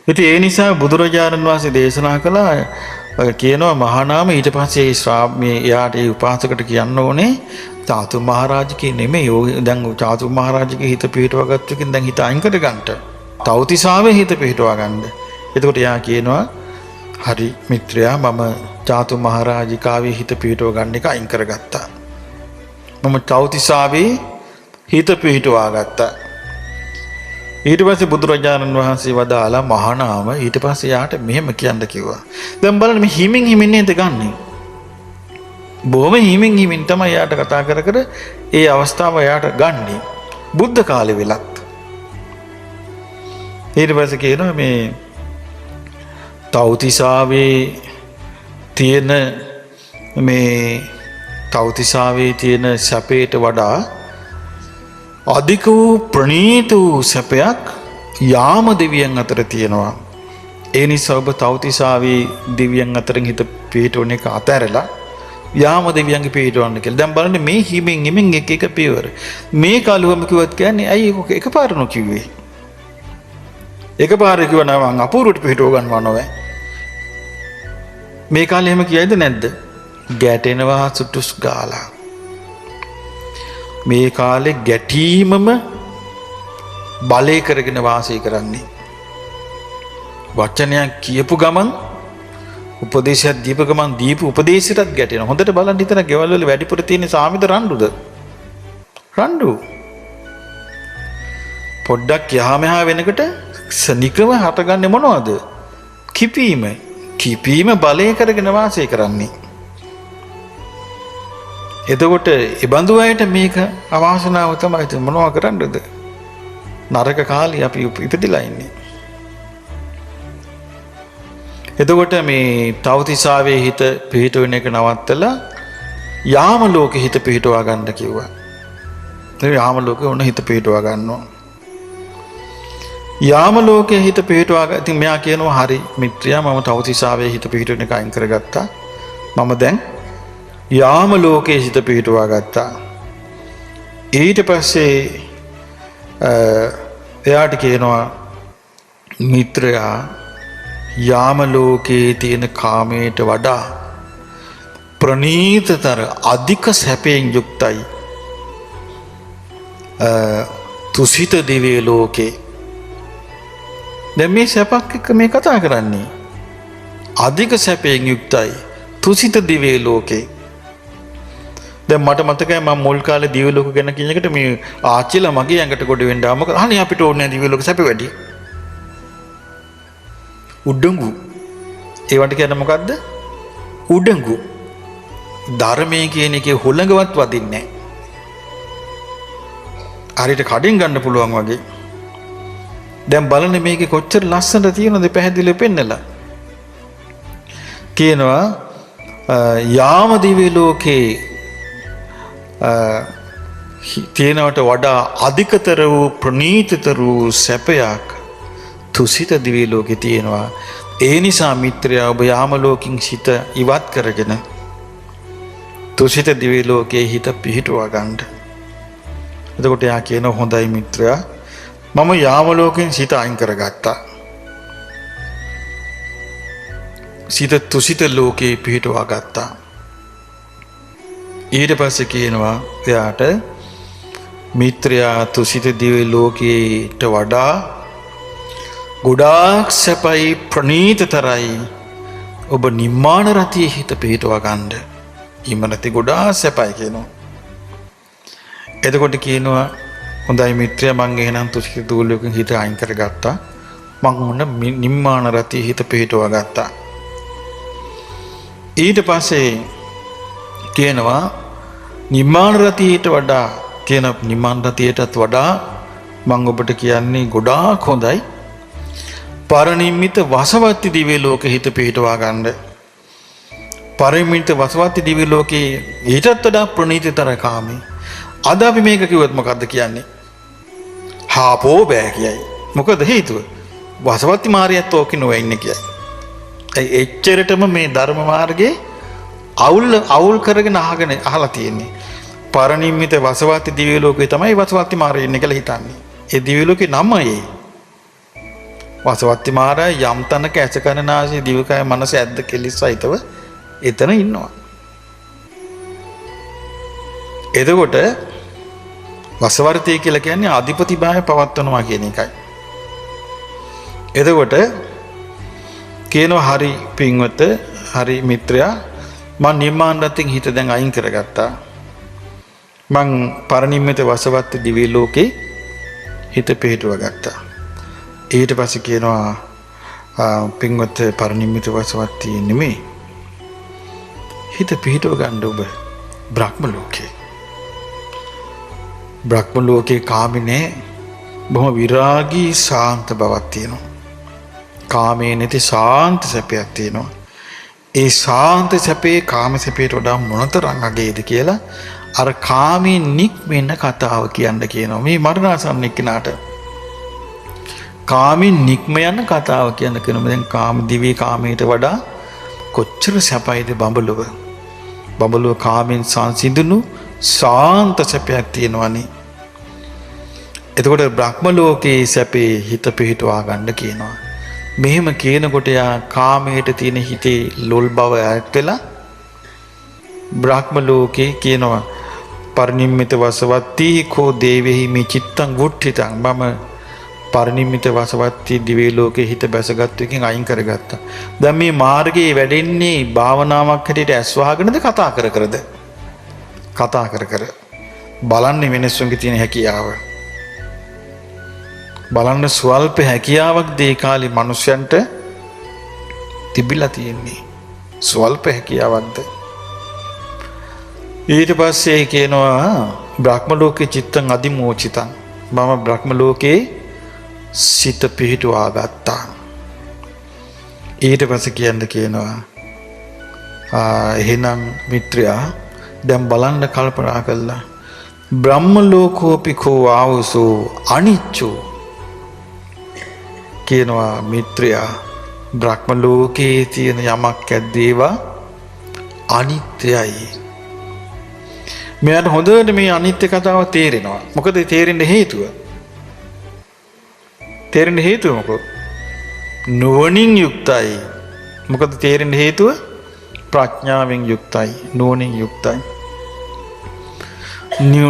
ඉතින් ඒ නිසා බුදුරජාණන් වහන්සේ දේශනා කළා කියනවා මහානාම ඊට පස්සේ මේ එයාට ඒ උපාසකට කියන්න ඕනේ චාතු මහරජකේ නෙමෙයි. දැන් චාතු මහරජකේ හිත පිහිටවා ගත්තකින් දැන් හිත අයින් කර ගන්නට. තවතිසාවේ හිත පිහිටවා ගන්න. එතකොට එයා කියනවා හරි මිත්‍රයා මම චාතු මහරජිකාවේ හිත පිහිටව ගන්න එක අයින් කරගත්තා. මම තවතිසාවේ හිත පිහිටවා ගත්තා. ඊට පස්සේ බුදුරජාණන් වහන්සේ වදාලා මහානාම ඊට පස්සේ යාට මෙහෙම කියන්න කිව්වා. දැන් බලන්න මේ හිමින් හිමින් නේද ගන්නෙ. බොහොම හිමින් හිමින් තමයි යාට කතා කර කර ඒ අවස්ථාව යාට ගන්නෙ. බුද්ධ කාලේ වෙලත්. ඊට පස්සේ කියනවා මේ තවතිසාවේ තියෙන සැපයට වඩා අධික වූ ප්‍රණීත වූ සැපයක් යාම දෙවියන් අතර තියෙනවා. ඒ නිසා ඔබ තවතිසාවේ දෙවියන් අතරින් හිත පිහිටවන එක අතහැරලා යාම දෙවියන්ගේ පිහිටවන්න කියලා. දැන් බලන්න මේ හිමින් හිමින් එක පියවර. මේ කලුවම කිව්වත් කියන්නේ ඇයි ඔක එකපාර නොකිව්වේ? එකපාර කිව්වනම් මං අපූර්වට පිහිටව ගන්නවා නෝවේ. මේ කාලේ එහෙම කියයිද නැද්ද? ගැටෙනවා සුටුස් ගාලා. මේ කාලේ ගැටීමම බලය කරගෙන වාසය කරන්නේ. වචනයක් කියපු ගමන් උපදේශයක් දීපු ගමන් දීපු උපදේශයටත් ගැටෙනවා. හොඳට බලන්න හිතන ගෙවල් වල වැඩිපුර තියෙන සාමිද රණ්ඩුද? රණ්ඩු. පොඩ්ඩක් යහා මෙහා වෙනකොට සනිකව හටගන්නේ මොනවද? කිපීම. කිපීම බලය කරගෙන වාසය කරන්නේ. එතකොට ඒ බඳු අයට මේක අවාසනාව තමයි. මොනවා කරන්නද? නරක කාලේ අපි ඉපදිලා ඉන්නේ. එතකොට මේ තවතිසාවේ හිත පිහිටවෙන එක නවත්තලා යාම ලෝකෙ හිත පිහිටවා ගන්න කිව්වා. ඒ යාම ලෝකෙ ඕන හිත පිහිටවා ගන්නවා. යාම ලෝකයේ හිත පිහිටවා ඉතින් මෙයා කියනවා හරි මිත්‍රයා මම තවතිසාවේ හිත පිහිටවෙන එක අයින් කරගත්තා. මම දැන් යාම ලෝකයේ හිත පිහිටවා ගත්තා. ඊට පස්සේ එයාට කියනවා මිත්‍රයා යාම ලෝකයේ තියෙන කාමයට වඩා ප්‍රණීතතර අධික සැපයෙන් යුක්තයි තුසිත දිව්‍ය ලෝකේ. දැන් මේ සැපක් එක්ක මේ කතා කරන්නේ. අධික සැපයෙන් යුක්තයි තුසිත දිව්‍ය ලෝකේ. දැන් මට මතකයි මම මුල් කාලේ දිව්‍ය ලෝක ගැන කියන එකට මේ ආච්චිලා මගේ ඇඟට කොට වෙන්න ආව. මොකද අනේ අපිට ඕනේ දිව්‍ය ලෝක සැප වැඩි. උඩඟු. ඒවට කියන්නේ මොකද්ද? උඩඟු. ධර්මයේ කියන එකේ හොළඟවත් වදින්නේ නැහැ. හරියට කඩෙන් ගන්න පුළුවන් වගේ. දැන් බලන්න මේකේ කොච්චර ලස්සනද තියෙනවද පැහැදිලිව පෙන්නලා. කියනවා යාම දිව්‍ය ලෝකේ තියෙනවට වඩා අධිකතර වූ ප්‍රණීතතර වූ සැපයක් තුසිත දිව්‍ය ලෝකේ තියෙනවා. ඒ නිසා මිත්‍රයා ඔබ යාම ලෝකින් හිත ඉවත් කරගෙන තුසිත දිව්‍ය ලෝකයේ හිත පිහිටුවා ගන්න. එතකොට යා කියන හොඳයි මිත්‍රයා මම යාම ලෝකෙන් සිත අයින් කරගත්තා. සිත තුසිත ලෝකේ පිහිටවා ගත්තා. ඊට පස්සේ කියනවා එයාට මිත්‍රයා තුසිත දිව්‍ය ලෝකයට වඩා ගොඩාක් සැපයි ප්‍රණීතතරයි ඔබ නිම්මාන රතියේ හිත පිහිටවා ගන්න. ඊමනති ගොඩාක් සැපයි කියනවා. එතකොට කියනවා හොඳයි මිත්‍රයා මං එහෙනම් තුසිත දිව්‍ය ලෝකෙන් හිත අයින් කරගත්තා. මං උන්න නිම්මාන රතියේ හිත පිහිටවා ගත්තා. ඊට පස්සේ කියනවා නිර්මාණ රතියට වඩා කියන නිර්මාණ රතියටත් වඩා මම ඔබට කියන්නේ ගොඩාක් හොඳයි පරිනිම්මිත වසවත්ති දිව්‍ය ලෝකෙ හිත පිහිටවා ගන්න. පරිනිම්මිත වසවත්ති දිව්‍ය ලෝකේ ඊටත් වඩා ප්‍රණීතතර කාමී. අද අපි මේක කිව්වොත් මොකද්ද කියන්නේ? හාපෝ බෑ කියයි. මොකද හේතුව? වසවත්ති මාරියත් ඕකේ නොවේ ඉන්නේ කියයි. ඒ එච්චරටම මේ ධර්ම මාර්ගයේ අවුල් කරගෙන අහලා තියෙන්නේ. පරිනිම්මිත වසවත්ති දිව්‍ය ලෝකේ තමයි වසවත්ති මාර්ගය ඉන්නේ කියලා හිතන්නේ. ඒ දිව්‍ය ලෝකේ නමයි. වසවත්ති මහරජා යම් තැනක ඇස කන නාසය දිවකය මනස ඇද්ද කෙලිස්සයිතව එතන ඉන්නවා. එතකොට වසවර්තී කියලා කියන්නේ අධිපති භාවය පවත්වනවා කියන එකයි. එතකොට කියනවා හරි පින්වත හරි මිත්‍රයා මම නිර්මාණ රතින් හිත දැන් අයින් කරගත්තා. මං පරිනිම්මිත වසවත්ති දිව්‍ය ලෝකේ හිත පිහිටුව ගත්තා. ඊට පස්සේ කියනවා පින්වත පරිනිම්මිත වසවත්ති නෙමෙයි. හිත පිහිටුව ගන්න ඔබ බ්‍රහ්ම ලෝකේ. බ්‍රහ්ම ලෝකේ කාමිනේ බොහොම විරාගී ශාන්ත බවක් තියෙනවා. කාමේ නැති ශාන්ත සැපයක් තියෙනවා. ඒ ශාන්ත සැපේ කාම සැපේට වඩා මොනතරම් අගේද කියලා අර කාමෙන් නික්මෙන්න කතාව කියන්න කියනවා. මේ මරණාසන්න එක්කනට කාමෙන් නික්ම යන කතාව කියන්න කියනවා. දැන් කාම දිවි කාමයට වඩා කොච්චර සැපයිද බඹලොව. බඹලොව කාමෙන් සංසිඳුණු ශාන්ත සැපයක් තියෙනවනේ. එතකොට බ්‍රහ්ම ලෝකයේ සැපේ හිත පිහිටවා ගන්න කියනවා. මෙහෙම කියනකොට යා කාමයට තියෙන හිතේ ලොල් බව ඈත් වෙලා බ්‍රහ්ම ලෝකේ කියනවා පරිනිම්මිත වසවත්ති කෝ දේවෙහි මේ චිත්තං වුට්ඨිතං මම පරිනිම්මිත වසවත්ති දිව්‍ය ලෝකේ හිත බැසගත් එකකින් අයින් කරගත්තා. දැන් මේ මාර්ගයේ වැඩෙන්නේ භාවනාවක් හැටියට ඇස් වහගෙනද කතා කර කරද? කතා කර කර බලන්නේ මිනිස්සුන්ගේ තියෙන හැකියාව. බලන්න ස්වල්ප හැකියාවක් දේ කාලේ මිනිස්යන්ට තිබිලා තියෙන්නේ. ස්වල්ප හැකියාවක්ද? ඊට පස්සේ කියනවා බ්‍රහ්ම ලෝකේ චිත්තං අදිමෝචිතං මම බ්‍රහ්ම ලෝකේ සිත පිහිටුවා ගත්තා. ඊට පස්සේ කියනවා එහෙනම් මිත්‍රයා දැන් බලන්න කල්පනා කළා බ්‍රහ්ම ලෝකෝපි කෝ ආවසෝ අනිච්චෝ කියනවා මිත්‍රයා බ්‍රහ්ම ලෝකේ තියෙන යමක් ඇද්දේවා අනිත්‍යයි. මෙයාට හොඳට මේ අනිත්‍ය කතාව තේරෙනවා. මොකද තේරෙන්න හේතුව? තේරෙන්න හේතුව මොකද? නුවණින් යුක්තයි. මොකද තේරෙන්න හේතුව? ප්‍රඥාවෙන් යුක්තයි. නුවණින් යුක්තයි.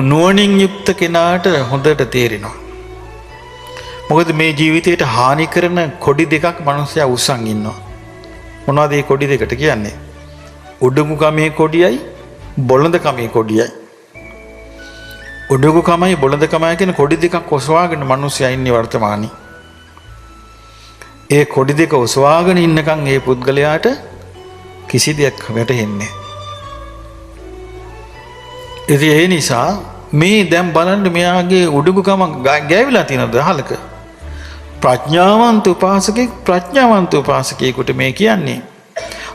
නුවණින් යුක්ත කෙනාට හොඳට තේරෙනවා. මොකද මේ ජීවිතයට හානි කරන කොඩි දෙකක් මිනිස්සයා උස්සන් ඉන්නවා. මොනවද මේ කොඩි දෙකට කියන්නේ? උඩඟු කමේ කොඩියයි බොළඳ කමේ කොඩියයි. උඩඟු කමයි බොළඳ කමයි කියන කොඩි දෙකක් ඔසවාගෙන මිනිස්සයා ඉන්නේ වර්තමානයේ. ඒ කොඩි දෙක ඔසවාගෙන ඉන්නකන් ඒ පුද්ගලයාට කිසි දෙයක් වැටහෙන්නේ. ඉතින් ඒ නිසා මේ දැන් බලන්න මෙයාගේ උඩඟු කම ගෑවිලා තියෙනවද අහලක? ප්‍රඥාවන්ත උපාසකෙක් ප්‍රඥාවන්ත උපාසකයෙකුට මේ කියන්නේ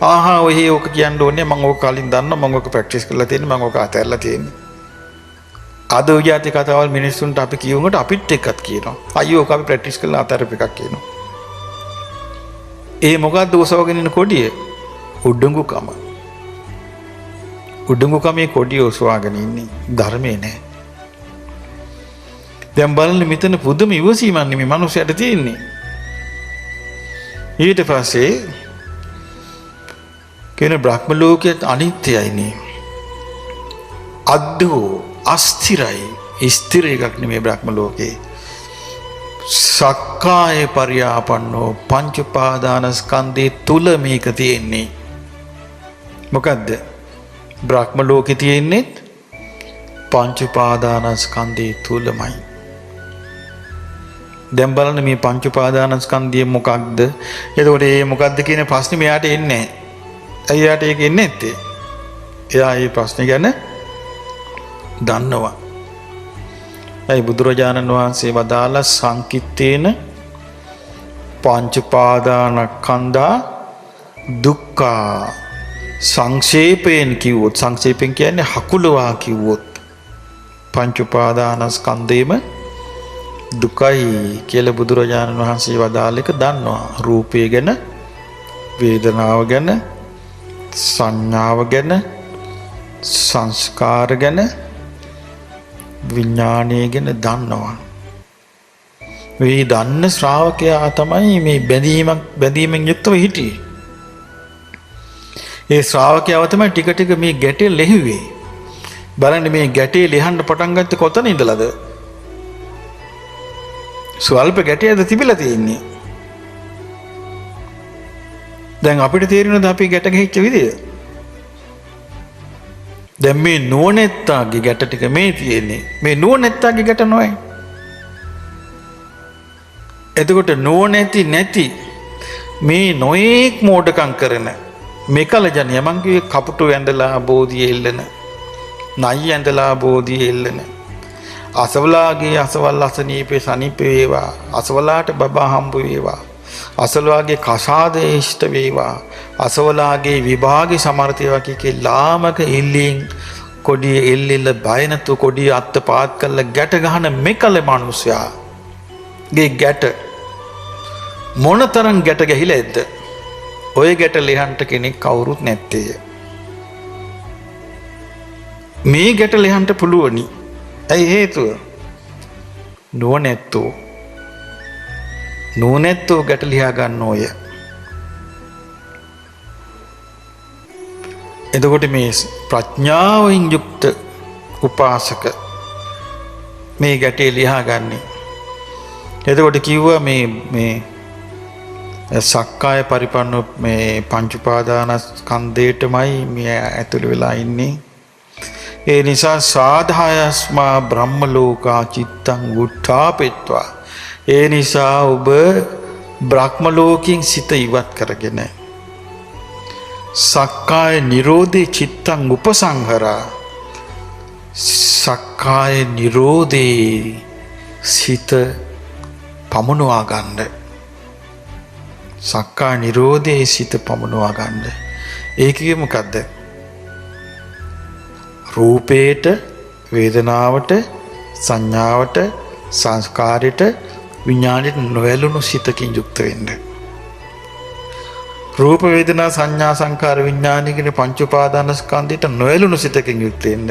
ආහා ඔය ඕක කියන්න ඕනේ මම ඕක කලින් දන්නවා මම ඕක ප්‍රැක්ටිස් කරලා තියෙනවා මම ඕක අතහැරලා තියෙනවා. අද ඔය જાති කතාවල් මිනිස්සුන්ට අපි කියවුනට අපිත් එක්කත් කියනවා. අයියෝ ඕක අපි ප්‍රැක්ටිස් කරලා අතහැරපු එකක් කියනවා. ඒ මොකද්ද ඔසවගෙන ඉන්න කොඩිය? උඩඟු කම. උඩඟු කමේ කොඩිය ඔසවාගෙන ඉන්නේ ධර්මේ නෑ. දැන් බලන්න මෙතන පුදුම ඉවසීමක් නෙමෙයි මිනිස්සුන්ට තියෙන්නේ. ඊට පස්සේ කියන බ්‍රහ්ම ලෝකයේ අනිත්‍යයිනේ. අද්දෝ අස්ථිරයි. ස්ථිර එකක් නෙමෙයි බ්‍රහ්ම ලෝකේ. සක්කාය පරියාපන්නෝ පංච උපාදානස්කන්ධේ තුල මේක තියෙන්නේ. මොකද්ද? බ්‍රහ්ම ලෝකේ තියෙන්නේ පංච උපාදානස්කන්ධේ තුලමයි. දැන් බලන්න මේ පංච උපාදානස්කන්ධය මොකක්ද? එතකොට මේ මොකක්ද කියන ප්‍රශ්නේ මෙයාට එන්නේ නැහැ. ඇයි යාට ඒක එන්නේ නැත්තේ? එයා මේ ප්‍රශ්නේ ගැන දන්නවා. ඒ බුදුරජාණන් වහන්සේ වදාළ සංකිට්ඨේන පංච උපාදානස්කන්ධා දුක්ඛ සංක්ෂේපයෙන් කිව්වොත් සංක්ෂේපයෙන් කියන්නේ හකුලවා කිව්වොත් පංච උපාදානස්කන්ධේම දුකයි කියලා බුදුරජාණන් වහන්සේ වදාළ එක දන්නවා. රූපය ගැන, වේදනාව ගැන, සංඥාව ගැන, සංස්කාර ගැන, විඥානය ගැන දන්නවා. මේ දන්න ශ්‍රාවකයා තමයි මේ බැඳීමෙන් යුක්තව හිටියේ. ඒ ශ්‍රාවකයාව තමයි ටික ටික මේ ගැටේ ලෙහුවේ. බලන්න මේ ගැටේ ලිහන්න පටන් ගත්තේ කොතන ඉඳලාද? ස්වල්ප ගැටයක්ද තිබිලා තියෙන්නේ. දැන් අපිට තේරෙනවද අපි ගැට ගහිච්ච විදිය? දැන් මේ නුවණැත්තාගේ ගැට ටික මේ තියෙන්නේ. මේ නුවණැත්තාගේ ගැට නොවේ. එතකොට නුවණැති නැති මේ නොයේක් මෝඩකම් කරන මේකල ජනිය මං කිව්වේ කපුටු ඇඳලා බෝධිය එල්ලන, නයි ඇඳලා බෝධිය එල්ලන, අසවලාගේ අසවල් අසනීපේ සනීප වේවා, අසවලාට බබා හම්බ වේවා, අසවලාගේ කසාදේ ඉෂ්ට වේවා, අසවලාගේ විභාගේ සමර්ථ වේවා කිය ලාමක ඉල්ලීම් කොඩිය එල්ලෙල්ල බය නැතු කොඩිය අත්ත පාත් කරලා ගැට ගහන මේකල මිනිසයා ගේ ගැට මොනතරම් ගැට ගහිලා ඇද්ද? ඔය ගැට ලියහන්ට කෙනෙක් කවුරුත් නැත්තේ. මේ ගැට ලියහන්ට පුළුවනි. ඇයි හේතුව? නුවණැත්තෝ ගැට ලියා ගන්න ඔය. එතකොට මේ ප්‍රඥාවෙන් යුක්ත උපාසක මේ ගැටේ ලියා ගන්නේ. එතකොට කිව්වා මේ සක්කාය පරිපන්න මේ පංච උපාදානස්කන්ධයටමයි මේ ඇතුළු වෙලා ඉන්නේ. ඒ නිසා සාධායස්මා බ්‍රහ්ම ලෝකා චිත්තං උත්ථාපෙත්වා. ඒ නිසා ඔබ බ්‍රහ්ම ලෝකයෙන් සිත ඉවත් කරගෙන සක්කාය නිරෝධේ චිත්තං උපසංහරා. සක්කාය නිරෝධේ සිත පමුණවා ගන්න. සක්කාය නිරෝධයේ සිත පමුණවා ගන්න. ඒ කියේ මොකද්ද? රූපේට, වේදනාවට, සංඥාවට, සංස්කාරයට, විඥාණයට නොඇලුණු සිතකින් යුක්ත වෙන්න. රූප වේදනා සංඥා සංකාර විඥාන කියන පංච උපාදානස්කන්ධයට නොඇලුණු සිතකින් යුක්ත වෙන්න.